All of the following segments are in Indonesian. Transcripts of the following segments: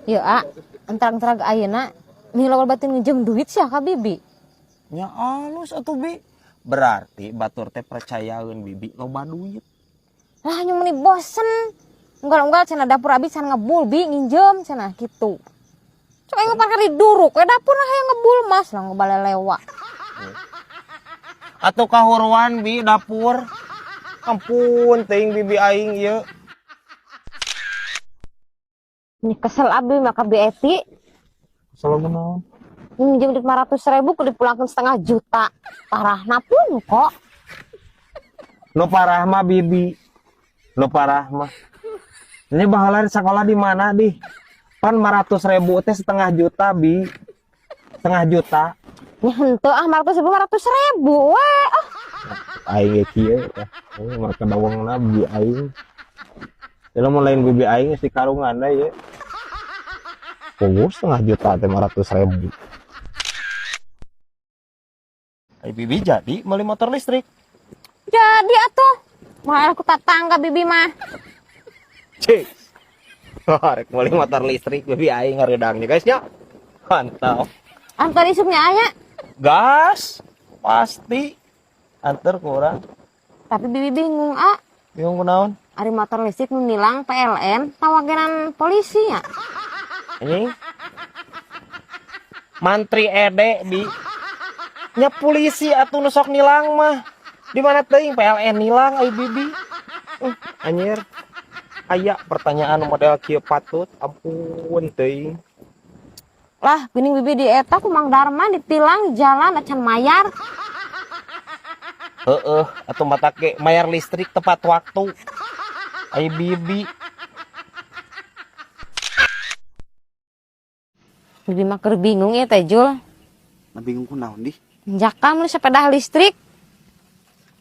Ya, entarang-entarang ayeuna mila batin ngejem duit sih ka bibi. Nya alus atuh Bi. Berarti batur teh percayaeun Bibi loba duit. Lah nyung meni bosen. Enggak cenah dapur abi can ngebul bi nginjem cenah kitu. Cok aing parkir di duruk we dapur hayang ngebul mas lah ngebalelewa. Atuh kahuruan Bi dapur. Ampun teuing Bibi aing ieu. Ini kesel abi maka bi Eti. Salah naon? Nginjem duit 500.000 ku dipulangkeun 500.000 juta. Parahna pun kok. Nu parah mah Bibi. Nu parah mah. Ini bahala sekolah di mana di? Pan 500.000 teh 500.000 juta Bi. 500.000 juta. Ya henteu ah 500.000 we. Aing ge kieu teh. Marka dawangna Bibi aing. Kalau mau lain Bibi aing si karungan da ye. Punggus 500.000 juta teh 500.000. Ai Bibi jadi beli motor listrik. Jadi atuh. Mah aku tatangga bibi mah. Cik. Rek beli motor listrik Bibi aing ngareudang nih guys nya. Mantap. Antar isuknya aya. Gas. Pasti. Antar kurang. Tapi bibi bingung ah. Bingung kunaon? Ari motor listrik nu nilang PLN tawagenan polisi nya. Ini mantri ede Bi. Nya polisi atuh nu sok nilang mah. Di mana teuing PLN nilang ai Bibi? Anjir. Aya pertanyaan model kieu patut ampun teuing. Lah geuning bibi di eta ku Mang Darman ditilang jalan acan mayar. Heeh, atuh mata ke mayar listrik tepat waktu. Ai Bibi. Bibi mah keur bingung ya teh Jul. Nah bingung kunaon di? Jakam lu sepeda listrik.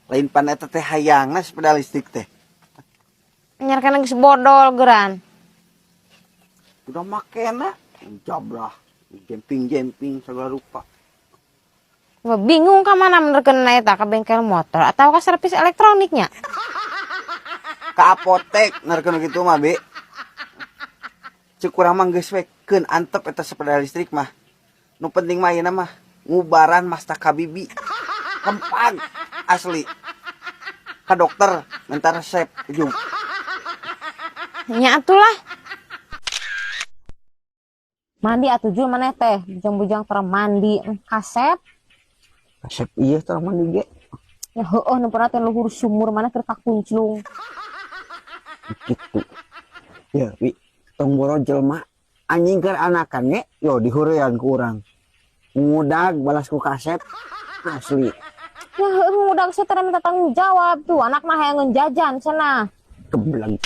Lain pan eta teh hayangna sepeda listrik teh. Anyar kana geus bodol geran. Udah makena jablah, jemping segala rupa. Gua bingung ka mana menerkeun eta ka bengkel motor atau ka servis elektroniknya. Ka apotek narkeun kitu mah Be. Cek urang mah geus we keun antep eta sepeda listrik mah. Nu penting mah ayeuna mah ngubaran Masta Kabibi. Kempang asli. Ka dokter minta resep ujung. Nya atulah. Mandi atuh Jul maneh teh, bujang-bujang teu mandi kasep. Resep ieu teh mandi ge. Ya heueuh nu pernah teh luhur sumur mana keur kakunclung. Gitu. Ya, Wi, tong boro jelema anjing keur anakan ge, yo dihureuyan ku urang. Ngudag balas ku kasep asli. Ya heueuh udah saya minta tanggung jawab tuh, anak mah hayang ngejajan cenah. Kebelang.